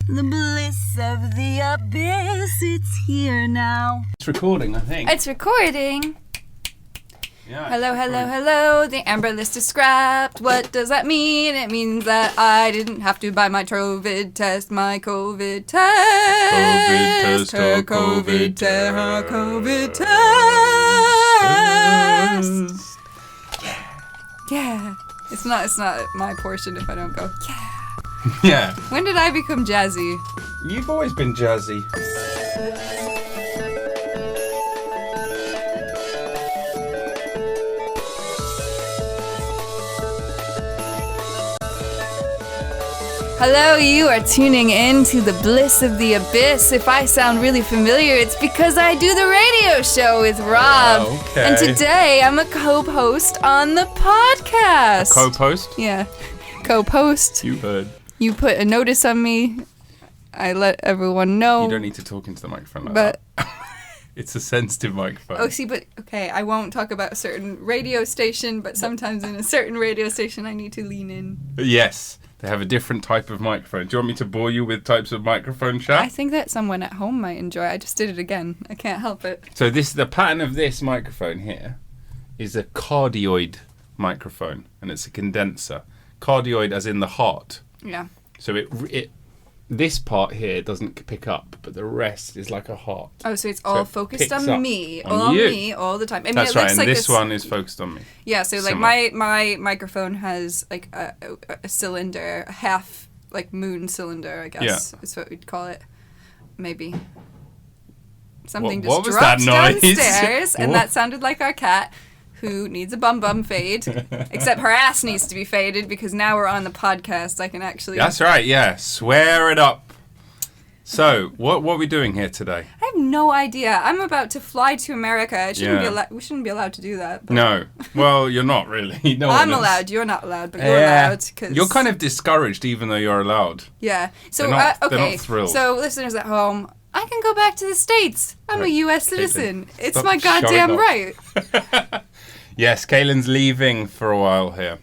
The bliss of the abyss, it's here now. It's recording, I think. It's recording. Yeah. Hello. The Amber List is scrapped. What does that mean? It means that I didn't have to buy my COVID test. My COVID test. Her COVID test. Her COVID test. Yeah. It's not my portion if I don't go, yeah. Yeah. When did I become jazzy? You've always been jazzy. Hello, you are tuning in to the Bliss of the Abyss. If I sound really familiar, it's because I do the radio show with Rob. Okay. And today I'm a co-host on the podcast. Co-post? Yeah. Co-post. You heard. You put a notice on me. I let everyone know. You don't need to talk into the microphone like that. It's a sensitive microphone. Oh, see, but okay, I won't talk about a certain radio station, but sometimes in a certain radio station I need to lean in. Yes. They have a different type of microphone. Do you want me to bore you with types of microphone, Sha? I think that someone at home might enjoy. I just did it again. I can't help it. So the pattern of this microphone here is a cardioid microphone, and it's a condenser. Cardioid as in the heart. Yeah. So it this part here doesn't pick up, but the rest is like a heart. Oh, so it's all focused on me, me all the time. I mean, That's it right, looks and like this one is focused on me. Yeah, so like my microphone has like a cylinder, a half like moon cylinder, I guess is what we'd call it. Maybe. Something What just was that dropped noise? downstairs, and that sounded like our cat, who needs a bum fade. Except her ass needs to be faded because now we're on the podcast. I can actually. That's right. Yeah, swear it up. So, what are we doing here today? I have no idea. I'm about to fly to America. We shouldn't be allowed to do that. But. No. Well, you're not really. No, I'm allowed. You're not allowed, but you're allowed. Cause... You're kind of discouraged, even though you're allowed. Yeah. So they're okay. not thrilled. So listeners at home, I can go back to the States. I'm a U.S. citizen. Caitlin, it's my goddamn right. Yes, Caitlin's leaving for a while here.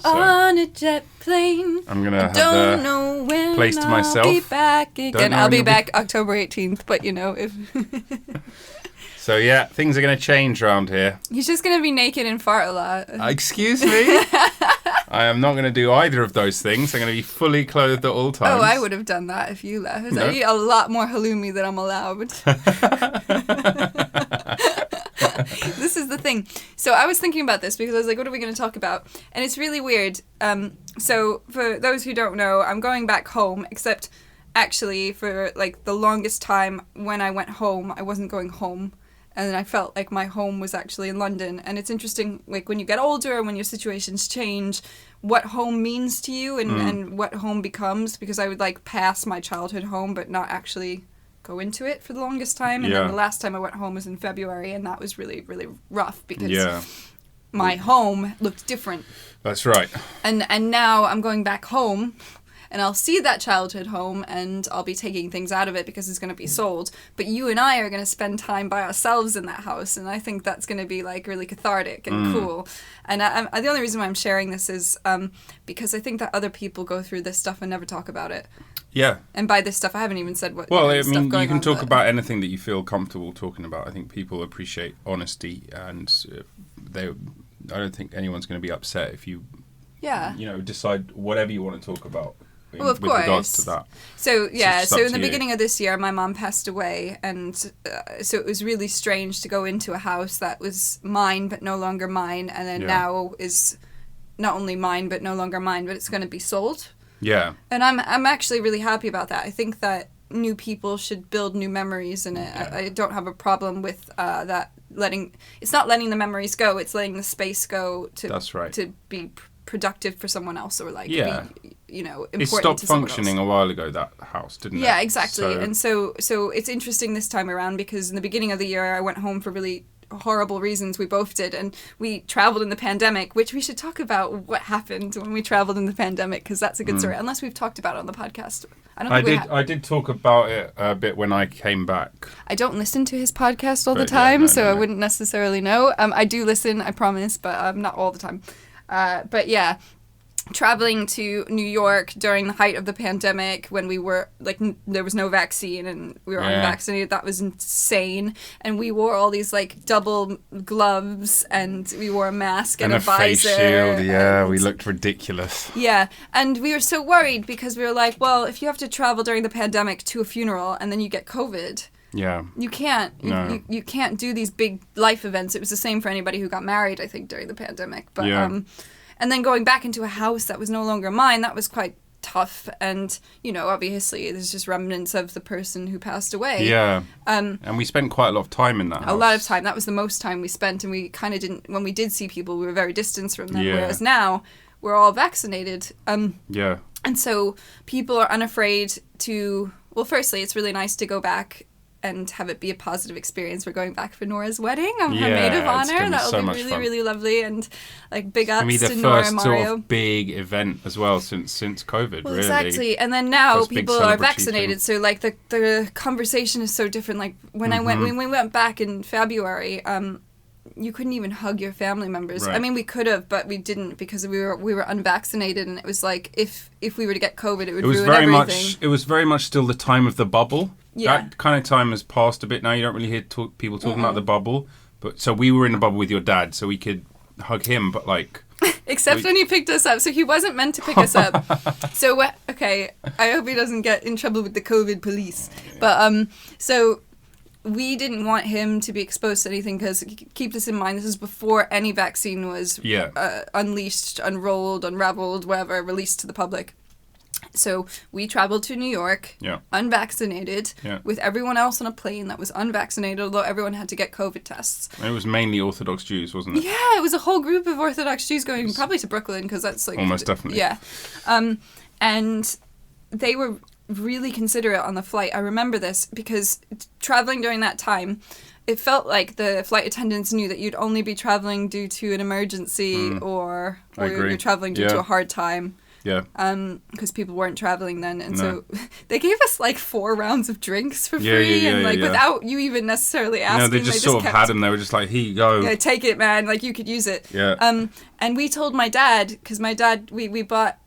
So on a jet plane. I'm gonna have don't know when place to myself. I'll be back again. I'll be back October 18th, but you know if. So yeah, things are gonna change around here. He's just gonna be naked and fart a lot. Excuse me. I am not going to do either of those things. I'm going to be fully clothed at all times. Oh, I would have done that if you left. No. I eat a lot more halloumi than I'm allowed. This is the thing. So I was thinking about this because I was like, what are we going to talk about? And it's really weird. So for those who don't know, I'm going back home, except actually for like the longest time when I went home, I wasn't going home. And then I felt like my home was actually in London. And it's interesting, like when you get older and when your situations change, what home means to you and what home becomes. Because I would like pass my childhood home, but not actually go into it for the longest time. And then the last time I went home was in February, and that was really, really rough because my home looked different. That's right. And now I'm going back home. And I'll see that childhood home and I'll be taking things out of it because it's going to be sold. But you and I are going to spend time by ourselves in that house. And I think that's going to be like really cathartic and cool. And the only reason why I'm sharing this is because I think that other people go through this stuff and never talk about it. Yeah. And by this stuff, I haven't even said what. Well, I mean, you can talk about anything that you feel comfortable talking about. I think people appreciate honesty, and I don't think anyone's going to be upset if you, decide whatever you want to talk about. Well, of with course. Regards to that. So in the beginning of this year, my mom passed away, and so it was really strange to go into a house that was mine but no longer mine, and then now is not only mine but no longer mine, but it's going to be sold. Yeah. And I'm actually really happy about that. I think that new people should build new memories, and I don't have a problem with that. It's not letting the memories go; it's letting the space go to. That's right. To be productive for someone else, or like be, important. It stopped functioning a while ago, that house, didn't it? Yeah, exactly. And so it's interesting this time around because in the beginning of the year I went home for really horrible reasons. We both did, and we traveled in the pandemic, which we should talk about what happened when we traveled in the pandemic, because that's a good story, unless we've talked about it on the podcast. I did talk about it a bit when I came back. I don't listen to his podcast all the time, I wouldn't necessarily know. I do listen, I promise, but not all the time. But yeah. traveling to New York during the height of the pandemic when we were, like, there was no vaccine and we were unvaccinated. That was insane. And we wore all these, like, double gloves and we wore a mask and a visor. Face shield, yeah. We looked ridiculous. Yeah. And we were so worried because we were like, well, if you have to travel during the pandemic to a funeral and then you get COVID... Yeah. You can't. No. You can't do these big life events. It was the same for anybody who got married, I think, during the pandemic. But and then going back into a house that was no longer mine, that was quite tough. And, you know, obviously there's just remnants of the person who passed away. Yeah. And we spent quite a lot of time in that house. A lot of time. That was the most time we spent. And we kind of didn't, when we did see people, we were very distanced from them. Yeah. Whereas now, we're all vaccinated. Yeah. And so people are unafraid to, well, firstly, it's really nice to go back and have it be a positive experience. We're going back for Nora's wedding. I'm her maid of honor. That'll be really, really lovely. And like big ups to Nora and Mario. It's the first sort of big event as well since COVID, well, really. Exactly. And then now people are vaccinated. So like the conversation is so different. Like when when we went back in February, you couldn't even hug your family members. Right. I mean, we could have, but we didn't because we were unvaccinated, and it was like if we were to get COVID, it would ruin everything. It was very much still the time of the bubble. Yeah. That kind of time has passed a bit now. You don't really hear people talking about the bubble. But so we were in the bubble with your dad, so we could hug him, but like... Except when he picked us up. So he wasn't meant to pick us up. So, okay, I hope he doesn't get in trouble with the COVID police. But, so... We didn't want him to be exposed to anything because, keep this in mind, this is before any vaccine was unleashed, unrolled, unraveled, whatever, released to the public. So we traveled to New York, unvaccinated, with everyone else on a plane that was unvaccinated, although everyone had to get COVID tests. And it was mainly Orthodox Jews, wasn't it? Yeah, it was a whole group of Orthodox Jews going probably to Brooklyn because that's like... Almost definitely. Yeah. And they were... really considerate on the flight. I remember this because traveling during that time, it felt like the flight attendants knew that you'd only be traveling due to an emergency or you're traveling due to a hard time. Yeah. Because people weren't traveling then. And so they gave us like 4 rounds of drinks for free without you even necessarily asking. No, they just sort of had them. They were just like, here you go. Yeah, take it, man. Like, you could use it. Yeah. And we told my dad, because my dad, we bought...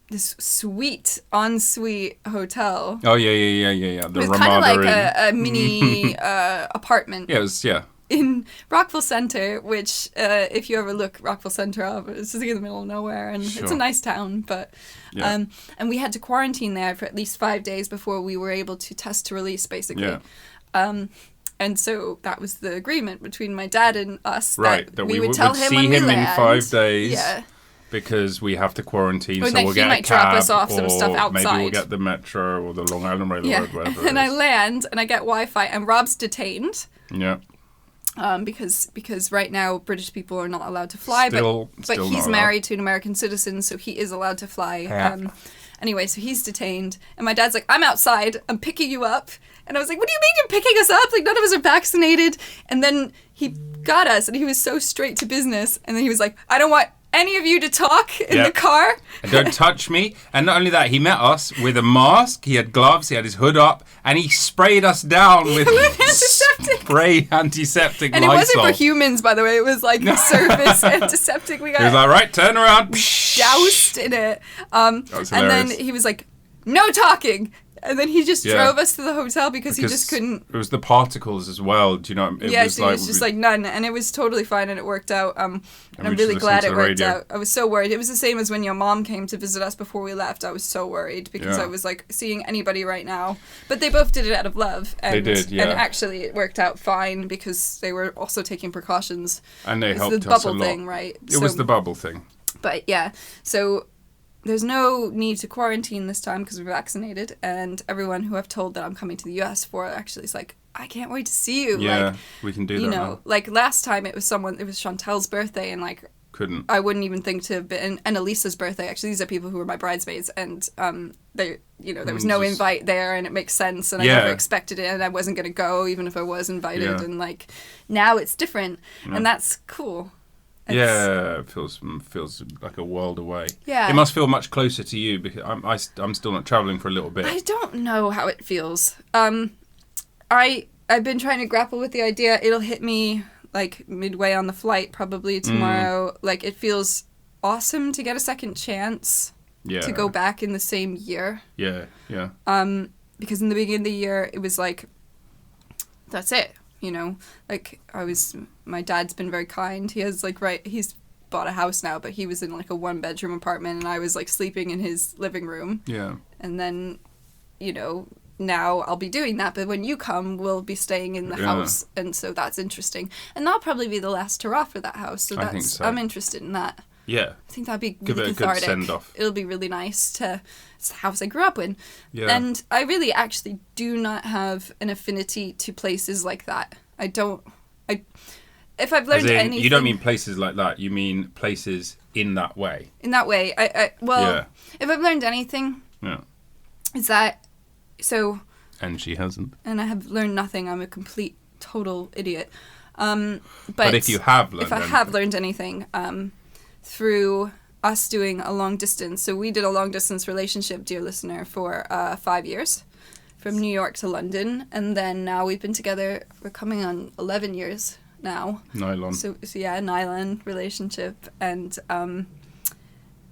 this sweet ensuite hotel. Oh yeah. The it was Ramada kind of like a mini apartment. Yeah, it was, in Rockville Center, which if you ever look Rockville Center up, it's just in the middle of nowhere, and it's a nice town. But and we had to quarantine there for at least 5 days before we were able to test to release, basically. Yeah. And so that was the agreement between my dad and us. Right, that we would tell him see when we him land. in 5 days. Yeah. Because we have to quarantine, or so we'll get a cab, drop us off some stuff outside. Maybe we'll get the metro or the Long Island Railroad, whatever. And I land and I get Wi-Fi, and Rob's detained. Yeah. Because right now British people are not allowed to fly, but he's married to an American citizen, so he is allowed to fly. Yeah. Anyway, so he's detained, and my dad's like, "I'm outside. I'm picking you up." And I was like, "What do you mean you're picking us up? Like, none of us are vaccinated." And then he got us, and he was so straight to business. And then he was like, "I don't want any of you to talk in the car. And don't touch me." And not only that, he met us with a mask, he had gloves, he had his hood up, and he sprayed us down with spray antiseptic and Lysol. It wasn't for humans, by the way. It was like surface antiseptic. We got he was like, right, turn around. Doused in it. And then he was like, "No talking." And then he just drove us to the hotel because he just couldn't... It was the particles as well, do you know? It was just like none. And it was totally fine and it worked out. And I'm really glad it worked out. I was so worried. It was the same as when your mom came to visit us before we left. I was so worried because I was like seeing anybody right now. But they both did it out of love. And, they did, yeah. And actually it worked out fine because they were also taking precautions. And they helped us a lot. It was the bubble thing, right? It was the bubble thing. But yeah, so... There's no need to quarantine this time because we're vaccinated, and everyone who I've told that I'm coming to the US for actually is like, "I can't wait to see you." Yeah, like, we can do that. You know, now. like last time it was Chantel's birthday, and like I wouldn't even think to have been, and Elisa's birthday. Actually, these are people who were my bridesmaids, and they, there was no invite there, and it makes sense, and I never expected it, and I wasn't gonna go even if I was invited, and like now it's different, and that's cool. It feels like a world away. Yeah. It must feel much closer to you because I'm still not travelling for a little bit. I don't know how it feels. I've been trying to grapple with the idea. It'll hit me like midway on the flight probably tomorrow. Like it feels awesome to get a second chance to go back in the same year. Yeah. Because in the beginning of the year, it was like, that's it, you know? Like, my dad's been very kind. He has, like, he's bought a house now, but he was in, like, a 1-bedroom apartment, and I was, like, sleeping in his living room. Yeah. And then, you know, now I'll be doing that, but when you come, we'll be staying in the house, and so that's interesting. And that'll probably be the last hurrah for that house, so I think so. I'm interested in that. Yeah. I think that'd be Give really it a cathartic. good send-off. It'll be really nice it's the house I grew up in. Yeah. And I really actually do not have an affinity to places like that. If I've learned anything... You don't mean places like that, you mean places in that way. In that way. If I've learned anything, is that... So... And she hasn't. And I have learned nothing. I'm a complete, total idiot. But if you have learned anything... If I have learned anything... through us doing a long distance. So we did a long distance relationship, dear listener, for 5 years, from New York to London, and then now we've been together. We're coming on 11 years now. Nylon. So yeah, nylon relationship, and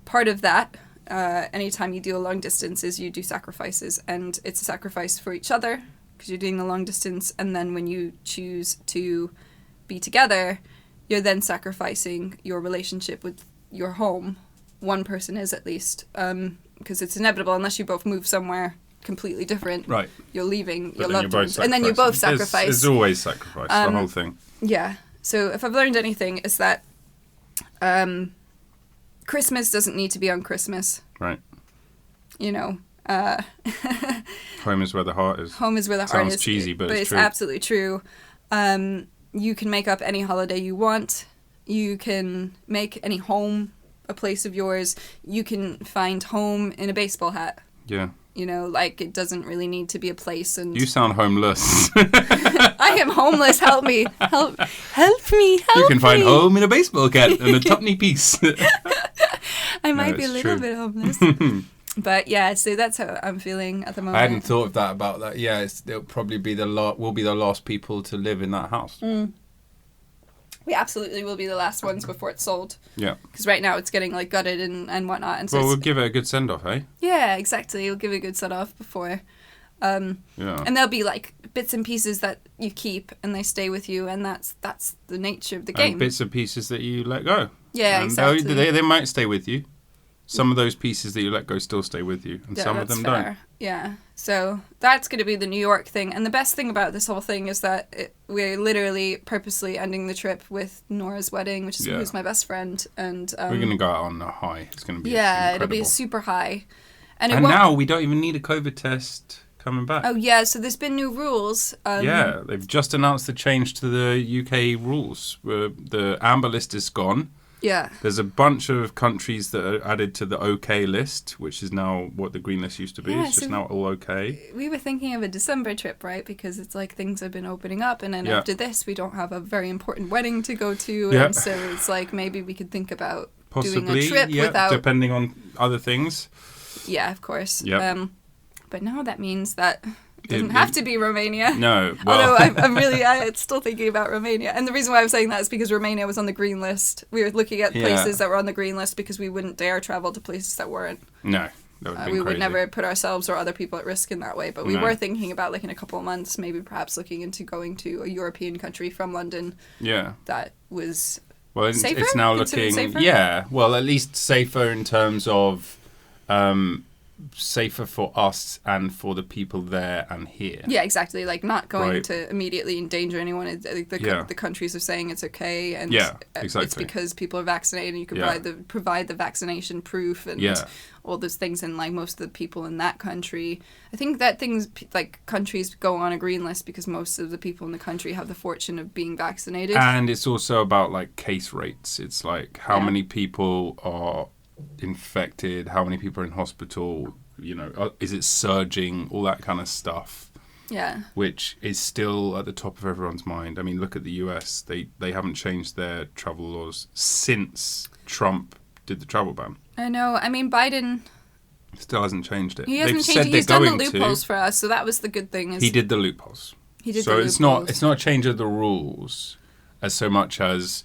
part of that, anytime you do a long distance, is you do sacrifices, and it's a sacrifice for each other because you're doing the long distance, and then when you choose to be together, you're then sacrificing your relationship with your home. One person is, at least, because it's inevitable unless you both move somewhere completely different. Right. You're leaving But your then loved you're ones, and then you both sacrifice. It's always sacrifice, the whole thing. Yeah. So if I've learned anything, is that Christmas doesn't need to be on Christmas. Right. You know. Home is where the heart is. Home is where the heart is. Sounds cheesy, but it's true. It's absolutely true. You can make up any holiday you want. You can make any home a place of yours. You can find home in a baseball hat. Yeah. You know, like, it doesn't really need to be a place. And you sound homeless. I am homeless. Help me. Help me. You can find home in a baseball cap and a tuppenny piece. I might be a little bit homeless. But yeah, so that's how I'm feeling at the moment. I hadn't thought of that about that. Yeah, it'll probably be we'll be the last people to live in that house. We absolutely will be the last ones before it's sold. Yeah. Because right now it's getting like gutted and whatnot. And so we'll give it a good send off, eh? Yeah, exactly. We'll give it a good send off before. And there'll be like bits and pieces that you keep and they stay with you, and that's the nature of the game. And bits and pieces that you let go. Yeah, and exactly. They might stay with you. Some of those pieces that you let go still stay with you, and some of them don't. Yeah, so that's going to be the New York thing. And the best thing about this whole thing is that we're literally purposely ending the trip with Nora's wedding, which is who's my best friend. And we're going to go out on a high. It's going to be incredible. It'll be a super high. And now we don't even need a COVID test coming back. Oh, yeah, so there's been new rules. They've just announced the change to the UK rules. The amber list is gone. Yeah. There's a bunch of countries that are added to the OK list, which is now what the green list used to be. It's just now all OK. We were thinking of a December trip, right? Because it's like things have been opening up, and then after this, we don't have a very important wedding to go to. Yeah. And so it's like maybe we could think about doing a trip without... depending on other things. Yeah, of course. Yep. But now that means that... It doesn't have to be Romania. No. Well. Although I'm still thinking about Romania. And the reason why I'm saying that is because Romania was on the green list. We were looking at places that were on the green list because we wouldn't dare travel to places that weren't. No. That would be we crazy. Would never put ourselves or other people at risk in that way. But we were thinking about, like, in a couple of months, maybe perhaps looking into going to a European country from London. Yeah. That was safer? It's now looking... Safer? Yeah. Well, at least safer in terms of... safer for us and for the people there and here. Yeah, exactly. Like, not going to immediately endanger anyone. The countries are saying it's okay, and exactly. It's because people are vaccinated and you can provide the vaccination proof and all those things. And like most of the people in that country, I think that countries go on a green list because most of the people in the country have the fortune of being vaccinated. And it's also about like case rates. It's like how many people are infected, how many people are in hospital, is it surging, all that kind of stuff, which is still at the top of everyone's mind. I mean, look at the US. They haven't changed their travel laws since Trump did the travel ban. I know. I mean, Biden still hasn't changed it. He hasn't changed it. He's done the loopholes for us, so that was the good thing. He did the loopholes. It's not a change of the rules as so much as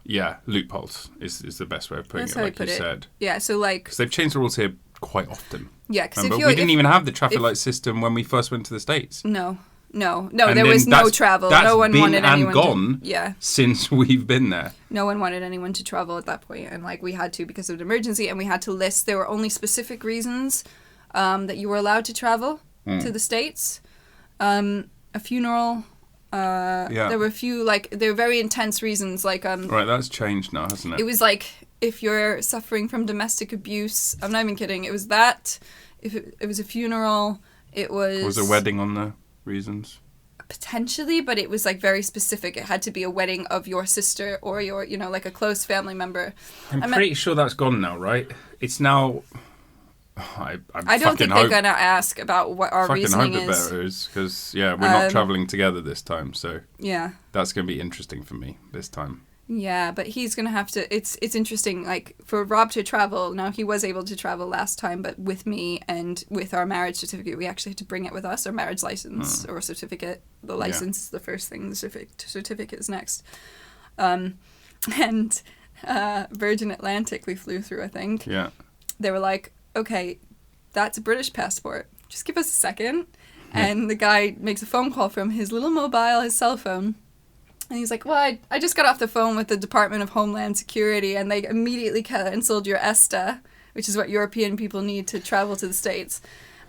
Yeah, loopholes is the best way of putting it, like you said. Yeah, so like... Because they've changed the rules here quite often. Yeah, because we didn't even have the traffic light system when we first went to the States. No, there was no travel. No one wanted anyone gone to... since we've been there. No one wanted anyone to travel at that point, and like we had to because of an emergency, and we had to list there were only specific reasons that you were allowed to travel to the States. A funeral... There were a few, like, there were very intense reasons, like... Right, that's changed now, hasn't it? It was like, if you're suffering from domestic abuse, I'm not even kidding, it was that, if it was a funeral, it was... Was a wedding on the reasons? Potentially, but it was, like, very specific. It had to be a wedding of your sister or your, you know, like a close family member. I'm pretty sure that's gone now, right? It's now... I don't think they're going to ask about what our reasoning is. I hope it better is, because, we're not travelling together this time, so... Yeah. That's going to be interesting for me this time. Yeah, but he's going to have to... It's interesting, like, for Rob to travel, now he was able to travel last time, but with me and with our marriage certificate, we actually had to bring it with us, our marriage license or certificate. The license is the first thing, the certificate is next. And Virgin Atlantic we flew through, I think. Yeah. They were like... okay, that's a British passport. Just give us a second. And the guy makes a phone call from his little mobile, his cell phone. And he's like, well, I just got off the phone with the Department of Homeland Security, and they immediately cancelled your ESTA, which is what European people need to travel to the States.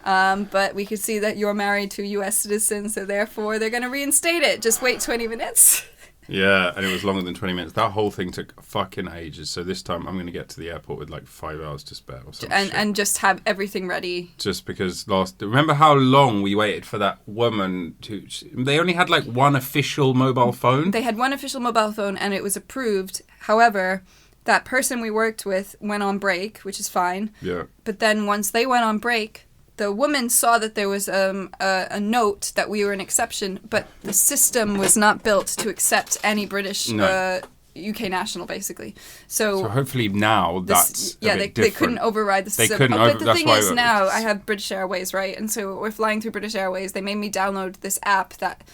But we could see that you're married to a U.S. citizen, so therefore they're going to reinstate it. Just wait 20 minutes. Yeah, and it was longer than 20 minutes. That whole thing took fucking ages. So this time I'm going to get to the airport with like 5 hours to spare or something. And just have everything ready. Just because remember how long we waited for that woman to... They only had like one official mobile phone? They had one official mobile phone and it was approved. However, that person we worked with went on break, which is fine. Yeah. But then once they went on break... the woman saw that there was a note that we were an exception, but the system was not built to accept any British UK national, basically. So hopefully now that's they couldn't override the system. But the thing is now I have British Airways, right? And so we're flying through British Airways. They made me download this app that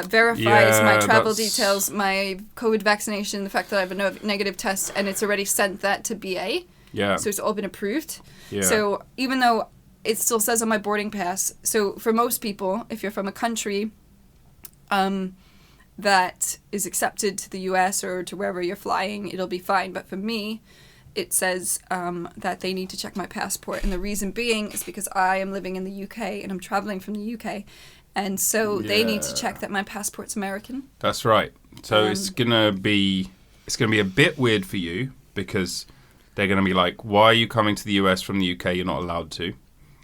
verifies my travel details, my COVID vaccination, the fact that I have a negative test, and it's already sent that to BA. Yeah. So it's all been approved. Yeah. So even though it still says on my boarding pass. So for most people, if you're from a country that is accepted to the US or to wherever you're flying, it'll be fine. But for me, it says that they need to check my passport. And the reason being is because I am living in the UK and I'm traveling from the UK. And so they need to check that my passport's American. That's right. So it's gonna be a bit weird for you because they're gonna be like, why are you coming to the US from the UK? You're not allowed to.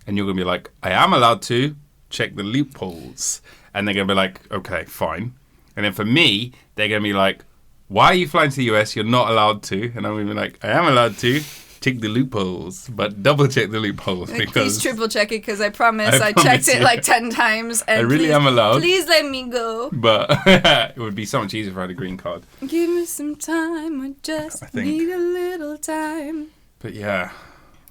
And you're going to be like, I am allowed to check the loopholes. And they're going to be like, okay, fine. And then for me, they're going to be like, why are you flying to the US? You're not allowed to. And I'm going to be like, I am allowed to check the loopholes, but double check the loopholes. Like, please triple check it because I promise I checked it like 10 times. And I really am allowed. Please let me go. But it would be so much easier if I had a green card. Give me some time. I just need a little time. But yeah.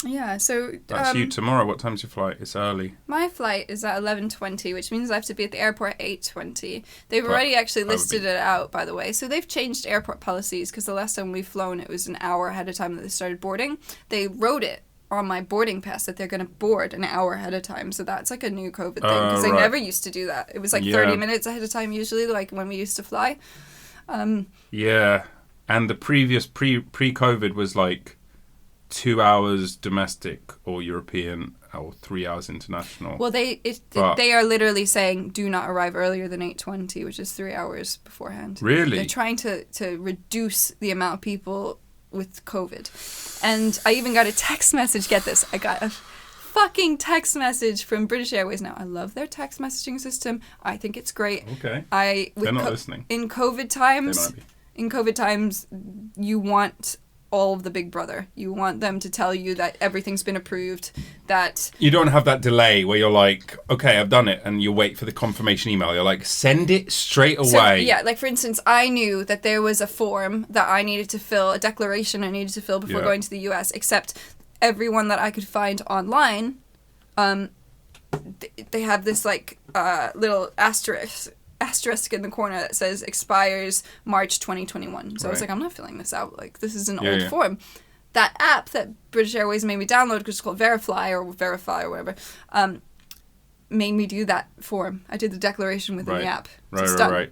Yeah, so... That's you tomorrow. What time's your flight? It's early. My flight is at 11:20, which means I have to be at the airport at 8:20. They've already actually listed it out, by the way. So they've changed airport policies, because the last time we've flown, it was an hour ahead of time that they started boarding. They wrote it on my boarding pass that they're going to board an hour ahead of time. So that's like a new COVID thing, because they never used to do that. It was like 30 minutes ahead of time, usually, like when we used to fly. Yeah, and the previous pre-COVID was like 2 hours domestic or European or 3 hours international. Well, they are literally saying do not arrive earlier than 8:20, which is 3 hours beforehand. Really? They're trying to reduce the amount of people with COVID. And I even got a text message. Get this. I got a fucking text message from British Airways. Now, I love their text messaging system. I think it's great. Okay. They're not listening. In COVID times, you want all of the Big Brother. You want them to tell you that everything's been approved, that... You don't have that delay where you're like, okay, I've done it, and you wait for the confirmation email. You're like, send it straight away. So, yeah, like for instance, I knew that there was a form that I needed to fill, a declaration I needed to fill before going to the US, except everyone that I could find online, they have this like little asterisk asterisk in the corner that says expires March 2021. So I was like, I'm not filling this out. Like, this is an old form. That app that British Airways made me download, which is called Verify or whatever, made me do that form. I did the declaration within the app. Right.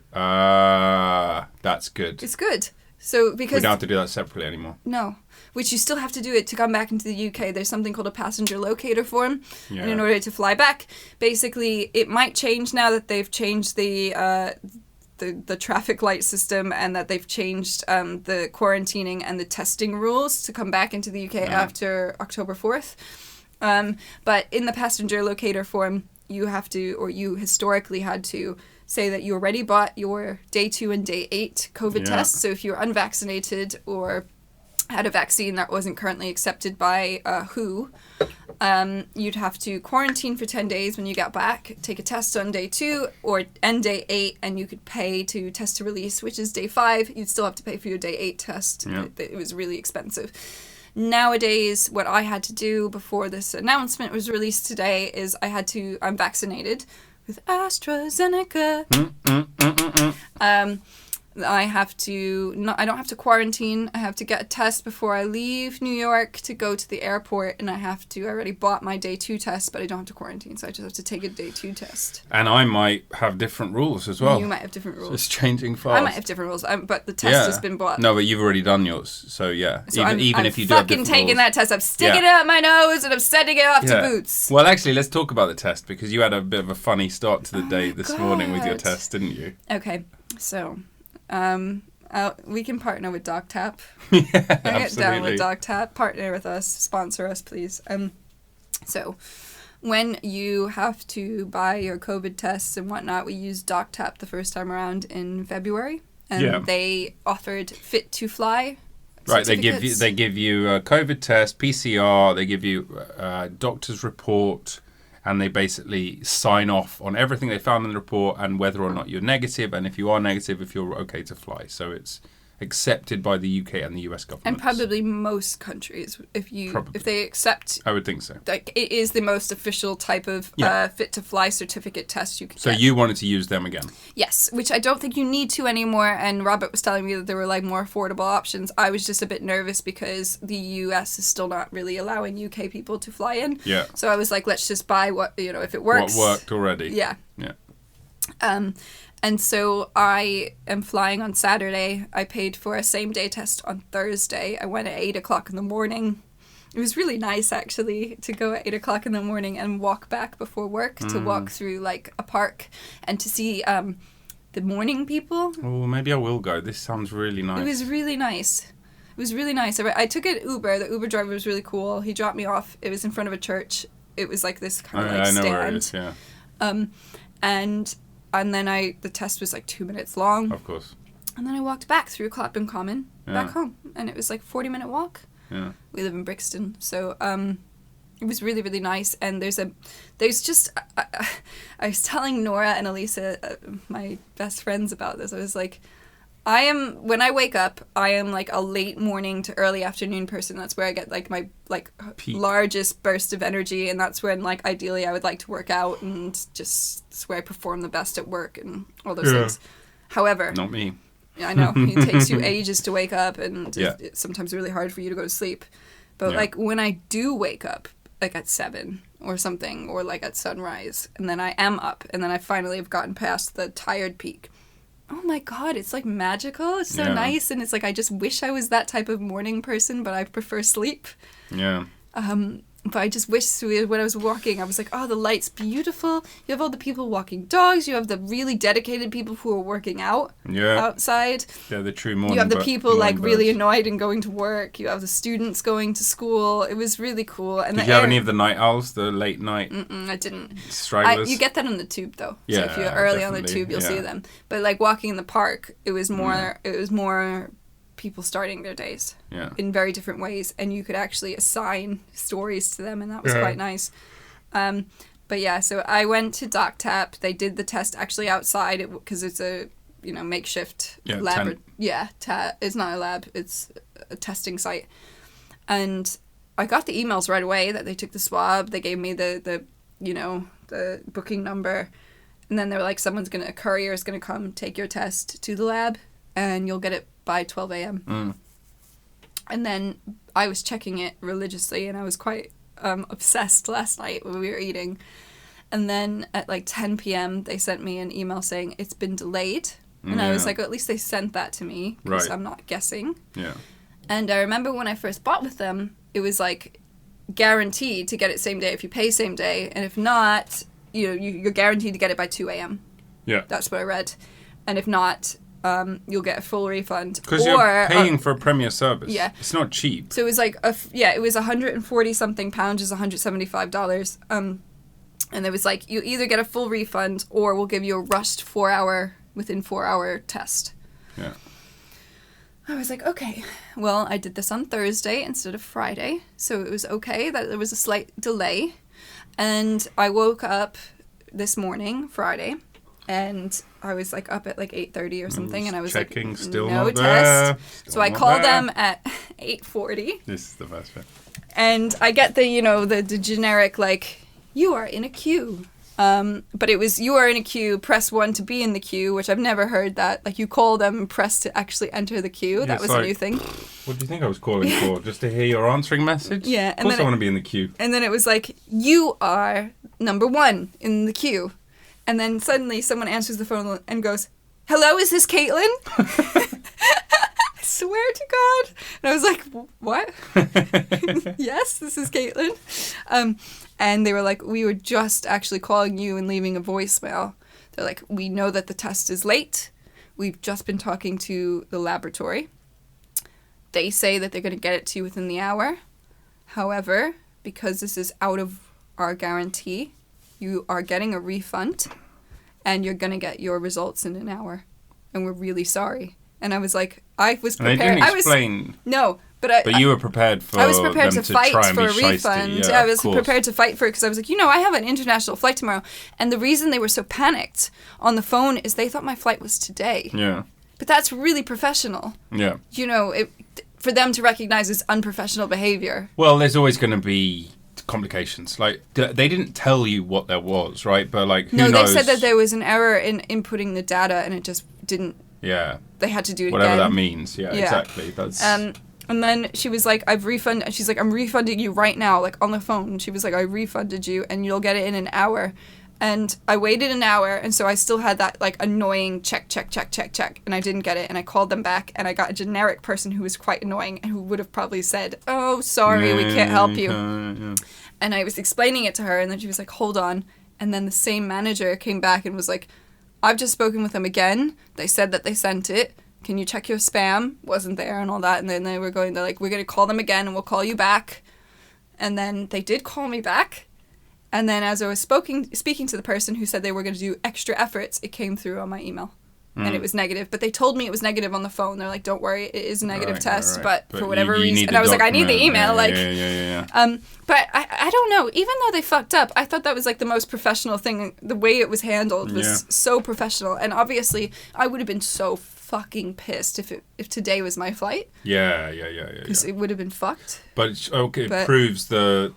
That's good. It's good. So because we don't have to do that separately anymore. No. Which you still have to do it to come back into the UK. There's something called a passenger locator form. Yeah. And in order to fly back, basically, it might change now that they've changed the traffic light system and that they've changed the quarantining and the testing rules to come back into the UK after October 4th. But in the passenger locator form, you have to, or you historically had to, say that you already bought your day 2 and day 8 COVID tests. So if you're unvaccinated or had a vaccine that wasn't currently accepted by WHO, you'd have to quarantine for 10 days when you got back, take a test on day 2 and day 8, and you could pay to test to release, which is day 5. You'd still have to pay for your day 8 test. Yeah. It was really expensive. Nowadays, what I had to do before this announcement was released today is I'm vaccinated with AstraZeneca. I don't have to quarantine. I have to get a test before I leave New York to go to the airport, and I already bought my day 2 test, but I don't have to quarantine, so I just have to take a day 2 test. And I might have different rules as well. You might have different rules. So it's changing fast. I might have different rules, but the test has been bought. No, but you've already done yours, so yeah. So even if you do have different rules. I'm fucking taking that test. I'm sticking it up my nose, and I'm sending it off to Boots. Well, actually, let's talk about the test, because you had a bit of a funny start to the day this morning with your test, didn't you? Okay, so... we can partner with DocTap. Get down with DocTap. Partner with us. Sponsor us, please. So, when you have to buy your COVID tests and whatnot, we used DocTap the first time around in February, and they offered Fit to Fly. Right, they give you a COVID test, PCR. They give you a doctor's report. And they basically sign off on everything they found in the report and whether or not you're negative, and if you are negative, if you're okay to fly. So it's accepted by the UK and the US government. And probably most countries, if they accept... I would think so. Like, it is the most official type of fit to fly certificate test you can get. So you wanted to use them again? Yes, which I don't think you need to anymore, and Robert was telling me that there were like more affordable options. I was just a bit nervous because the US is still not really allowing UK people to fly in. Yeah. So I was like, let's just buy what, if it works. What worked already. Yeah. And so I am flying on Saturday. I paid for a same-day test on Thursday. I went at 8 o'clock in the morning. It was really nice, actually, to go at 8 o'clock in the morning and walk back before work, to walk through, like, a park and to see the morning people. Oh, maybe I will go. This sounds really nice. It was really nice. I took an Uber. The Uber driver was really cool. He dropped me off. It was in front of a church. It was like this kind of like stand. I know where it is, yeah. And then the test was like 2 minutes long. Of course. And then I walked back through Clapham Common back home. And it was like a 40-minute walk. Yeah. We live in Brixton. So it was really, really nice. And there's just... I was telling Nora and Elisa, my best friends, about this. I was like... when I wake up, I am like a late morning to early afternoon person. That's where I get like my peak. Largest burst of energy, and that's when like ideally I would like to work out, and just it's where I perform the best at work and all those things. However, not me. I know it takes you ages to wake up, and it's sometimes really hard for you to go to sleep. But like when I do wake up, like at 7 or something, or like at sunrise, and then I am up, and then I finally have gotten past the tired peak. Oh my God, it's like magical. It's so nice. And it's like, I just wish I was that type of morning person, but I prefer sleep. Yeah. But I just wish when I was walking, I was like, oh, the light's beautiful. You have all the people walking dogs. You have the really dedicated people who are working out outside. Yeah, the true morning. You have the people like really annoyed and going to work. You have the students going to school. It was really cool. And did you have any of the night owls, the late night? I didn't. Stragglers? You get that on the tube though. Yeah, so if you're early on the tube, you'll see them. But like walking in the park, it was more people starting their days in very different ways, and you could actually assign stories to them, and that was quite nice. But yeah, so I went to DocTap. They did the test actually outside because it's a makeshift lab. It's not a lab, it's a testing site. And I got the emails right away that they took the swab. They gave me the booking number, And then they were like, a courier is going to come take your test to the lab, and you'll get it by 12 a.m. And then I was checking it religiously, and I was quite obsessed last night when we were eating. And then at like 10 p.m., they sent me an email saying it's been delayed. And I was like, well, at least they sent that to me, because I'm not guessing. Yeah. And I remember when I first bought with them, it was like guaranteed to get it same day if you pay same day. And if not, you're guaranteed to get it by 2 a.m. Yeah. That's what I read. And if not, you'll get a full refund. Because you're paying for a premier service. Yeah. It's not cheap. So it was like, it was 140 something pounds, is $175. And there was like, you either get a full refund or we'll give you a rushed within 4 hour test. Yeah. I was like, okay, well, I did this on Thursday instead of Friday, so it was okay that there was a slight delay. And I woke up this morning, Friday, and I was like up at like 8:30 or something, and I was checking, like, still no not test. there. So I called them at 8:40. This is the best bit. And I get the generic, like, you are in a queue. But it was, you are in a queue, press 1 to be in the queue, which I've never heard that. Like, you call them and press to actually enter the queue. That was a new thing. What do you think I was calling for? Just to hear your answering message? Yeah. Of course I want to be in the queue. And then it was like, you are number 1 in the queue. And then suddenly someone answers the phone and goes, hello, is this Caitlin? I swear to God. And I was like, what? Yes, this is Caitlin. And they were like, we were just actually calling you and leaving a voicemail. They're like, we know that the test is late. We've just been talking to the laboratory. They say that they're going to get it to you within the hour. However, because this is out of our guarantee, you are getting a refund and you're going to get your results in an hour. And we're really sorry. And I was like, I was prepared. And they didn't explain. No. But you were prepared for I was prepared them to fight try and for be a refund. Shiesty. I was prepared to fight for it because I was like, I have an international flight tomorrow. And the reason they were so panicked on the phone is they thought my flight was today. Yeah. But that's really professional. Yeah. For them to recognize as unprofessional behavior. Well, there's always going to be complications. Like, they didn't tell you what there was, right? But, like, who knows? No, they said that there was an error in inputting the data and it just didn't. Yeah. They had to do it Whatever again. that means. Yeah, exactly. That's... And then she was like, she's like, I'm refunding you right now, like on the phone. She was like, I refunded you and you'll get it in an hour. And I waited an hour, and so I still had that like annoying check, and I didn't get it. And I called them back, and I got a generic person who was quite annoying and who would have probably said, oh, sorry, we can't help you. And I was explaining it to her, and then she was like, hold on. And then the same manager came back and was like, I've just spoken with them again. They said that they sent it. Can you check your spam? Wasn't there and all that. And then they're like, we're going to call them again and we'll call you back. And then they did call me back. And then as I was speaking to the person who said they were going to do extra efforts, it came through on my email. And it was negative. But they told me it was negative on the phone. They're like, don't worry, it is a negative test. Right. But for whatever reason. And I was like, I need the email. Yeah. But I don't know. Even though they fucked up, I thought that was like the most professional thing. The way it was handled was so professional. And obviously, I would have been so fucking pissed if today was my flight. Yeah. Because it would have been fucked. But it proves the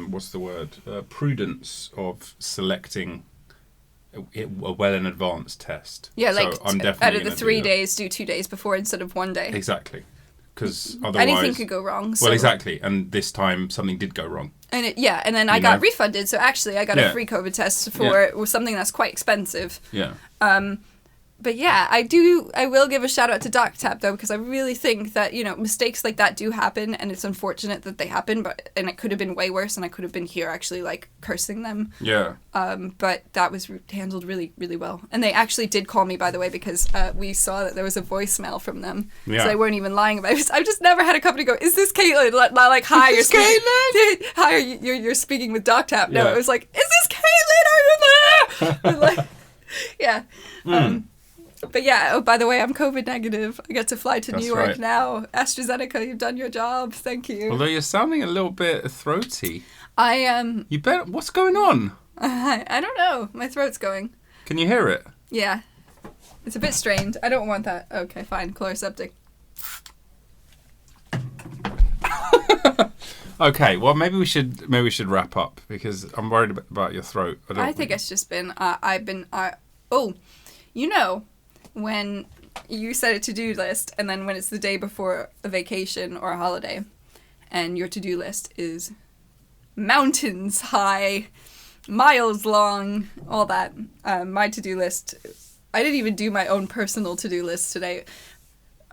what's the word? Prudence of selecting a well in advance test. Yeah, so like I'm definitely out of the 3 days, do 2 days before instead of 1 day. Exactly. Because otherwise... anything could go wrong. So. Well, exactly. And this time something did go wrong. And and then I got refunded. So actually I got a free COVID test for something that's quite expensive. Yeah. But yeah, I will give a shout out to DocTap though, because I really think that, mistakes like that do happen and it's unfortunate that they happen, and it could have been way worse and I could have been here actually like cursing them. Yeah. But that was handled really, really well. And they actually did call me, by the way, because we saw that there was a voicemail from them. Yeah. So they weren't even lying about it. I've just never had a company go, is this Caitlin? Like, hi, you're speaking. Hi, you're speaking with DocTap. No, it was like, is this Caitlin? Are you there? Like, yeah. But yeah, oh, by the way, I'm COVID negative. I get to fly to New York now. AstraZeneca, you've done your job. Thank you. Although you're sounding a little bit throaty. I am. You bet. What's going on? I don't know. My throat's going. Can you hear it? Yeah. It's a bit strained. I don't want that. Okay, fine. Chloroseptic. Okay, well, maybe we should wrap up because I'm worried about your throat. I think it's just been, when you set a to-do list and then when it's the day before a vacation or a holiday and your to-do list is mountains high, miles long, all that. My to-do list, I didn't even do my own personal to-do list today.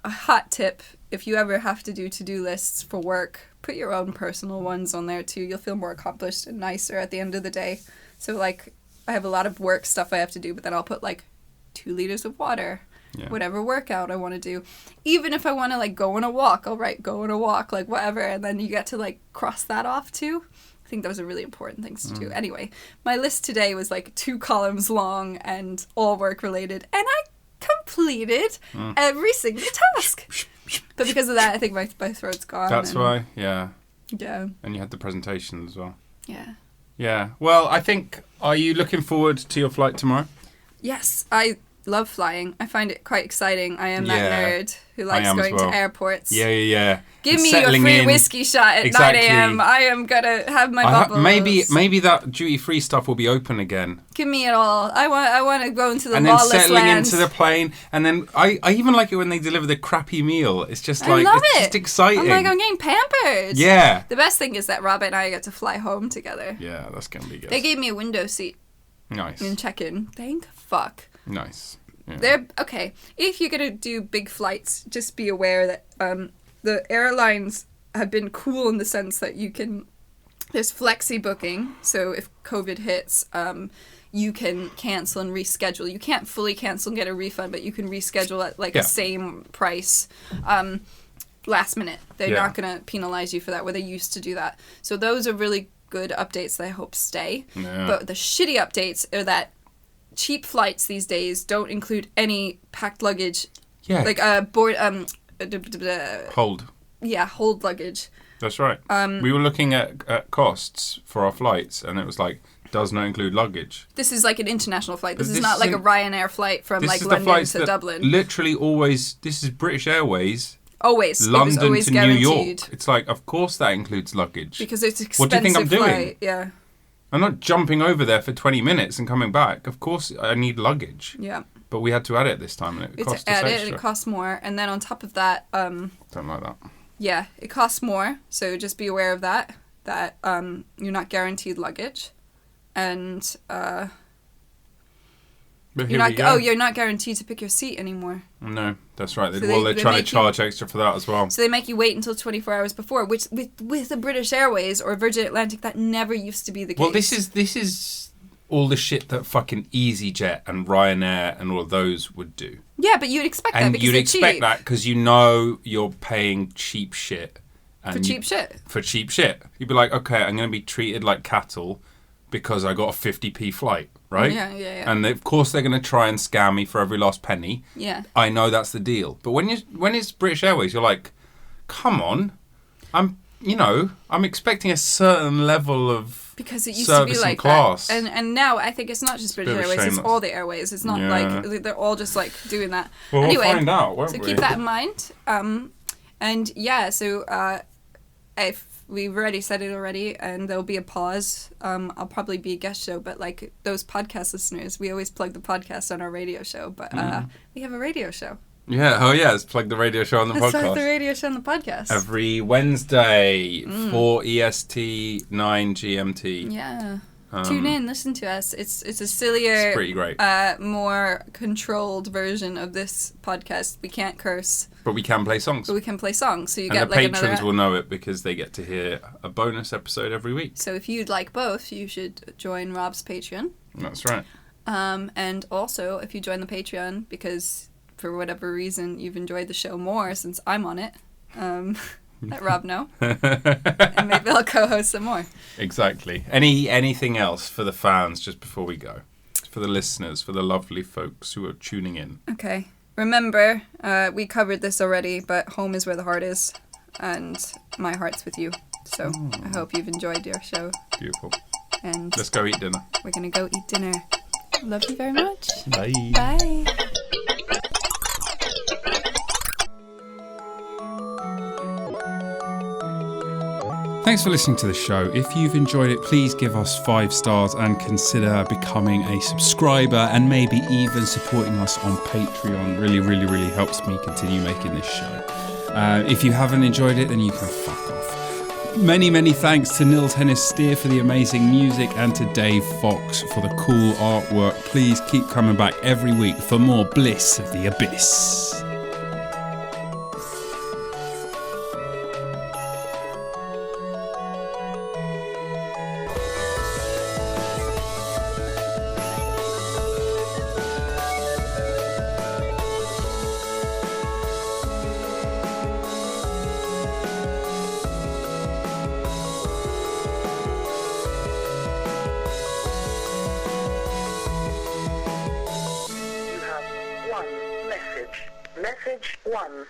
A hot tip, if you ever have to do to-do lists for work, put your own personal ones on there too. You'll feel more accomplished and nicer at the end of the day. So like, I have a lot of work stuff I have to do, but then I'll put like 2 liters of water, whatever workout I want to do. Even if I want to like go on a walk, I'll write go on a walk, like whatever. And then you get to like cross that off too. I think those are really important things to do. Anyway, my list today was like 2 columns long and all work related. And I completed every single task. But because of that, I think my throat's gone. That's why, yeah. Yeah. And you had the presentation as well. Yeah. Yeah. Well, I think, are you looking forward to your flight tomorrow? Yes, I love flying. I find it quite exciting. I am that nerd who likes going to airports. Yeah. Give me your free whiskey shot at 9 a.m. I am going to have my bubbles. Maybe that duty-free stuff will be open again. Give me it all. I want to go into the lawless land. And then settling into the plane. And then I even like it when they deliver the crappy meal. It's just like, it's just exciting. I'm like, I'm getting pampered. Yeah. The best thing is that Rob and I get to fly home together. Yeah, that's going to be good. They gave me a window seat. Nice. In check-in. Thank fuck. Nice. Yeah. They're okay. If you're gonna do big flights, just be aware that the airlines have been cool in the sense that you can. There's flexi booking, so if COVID hits, you can cancel and reschedule. You can't fully cancel and get a refund, but you can reschedule at like the same price. Last minute, they're not gonna penalize you for that. Where they used to do that. So those are really good updates that I hope stay. Yeah. But the shitty updates are that cheap flights these days don't include any packed luggage. Yeah. Like hold. Yeah, hold luggage. That's right. We were looking at costs for our flights, and it was like, does not include luggage. This is like an international flight. This is not like a Ryanair flight from like London to Dublin. Literally always, this is British Airways. Always. London always to guaranteed. New York. It's like, of course that includes luggage. Because it's expensive. What do you think I'm doing? Yeah. I'm not jumping over there for 20 minutes and coming back. Of course, I need luggage. Yeah. But we had to add it this time, and it cost us extra. And it costs more, and then on top of that, don't like that. Yeah, it costs more. So just be aware of that. That you're not guaranteed luggage, and you're not guaranteed to pick your seat anymore. No, that's right. So they're trying to charge extra for that as well. So they make you wait until 24 hours before, which with the British Airways or Virgin Atlantic, that never used to be the case. Well, this is all the shit that fucking EasyJet and Ryanair and all of those would do. Yeah, but you'd expect that because they're cheap. And you'd expect that because you know you're paying cheap shit. For cheap shit. You'd be like, okay, I'm going to be treated like cattle because I got a 50p flight. Right? Yeah. And of course they're going to try and scam me for every last penny. Yeah. I know that's the deal. But when it's British Airways, you're like, come on. I'm expecting a certain level of because it used to be like class. That. And now I think it's not just British Airways, it's all the airways. It's not like they're all just like doing that. Well, anyway, we'll find out, won't we? So keep that in mind. If we've already said it already, and there'll be a pause. I'll probably be a guest show, but like those podcast listeners, we always plug the podcast on our radio show, but we have a radio show. Yeah, let's plug the radio show on the podcast. Let's plug the radio show on the podcast. Every Wednesday, 4 EST, 9 GMT. Yeah. Tune in, listen to us. It's a sillier, it's pretty great. More controlled version of this podcast. We can't curse. But we can play songs. So you get like the patrons will know it because they get to hear a bonus episode every week. So if you'd like both, you should join Rob's Patreon. That's right. And also, if you join the Patreon, because for whatever reason you've enjoyed the show more since I'm on it, let Rob know. And maybe I'll co-host some more. Exactly. Anything else for the fans just before we go? For the listeners, for the lovely folks who are tuning in. Okay. Remember, we covered this already, but home is where the heart is, and my heart's with you. So I hope you've enjoyed your show. Beautiful. And let's go eat dinner. We're going to go eat dinner. Love you very much. Bye. Bye. Thanks for listening to the show. If you've enjoyed it, please give us 5 stars and consider becoming a subscriber and maybe even supporting us on Patreon. Really, really, really helps me continue making this show. If you haven't enjoyed it, then you can fuck off. Many, many thanks to Nils Hennis Steer for the amazing music and to Dave Fox for the cool artwork. Please keep coming back every week for more Bliss of the Abyss. Message 1.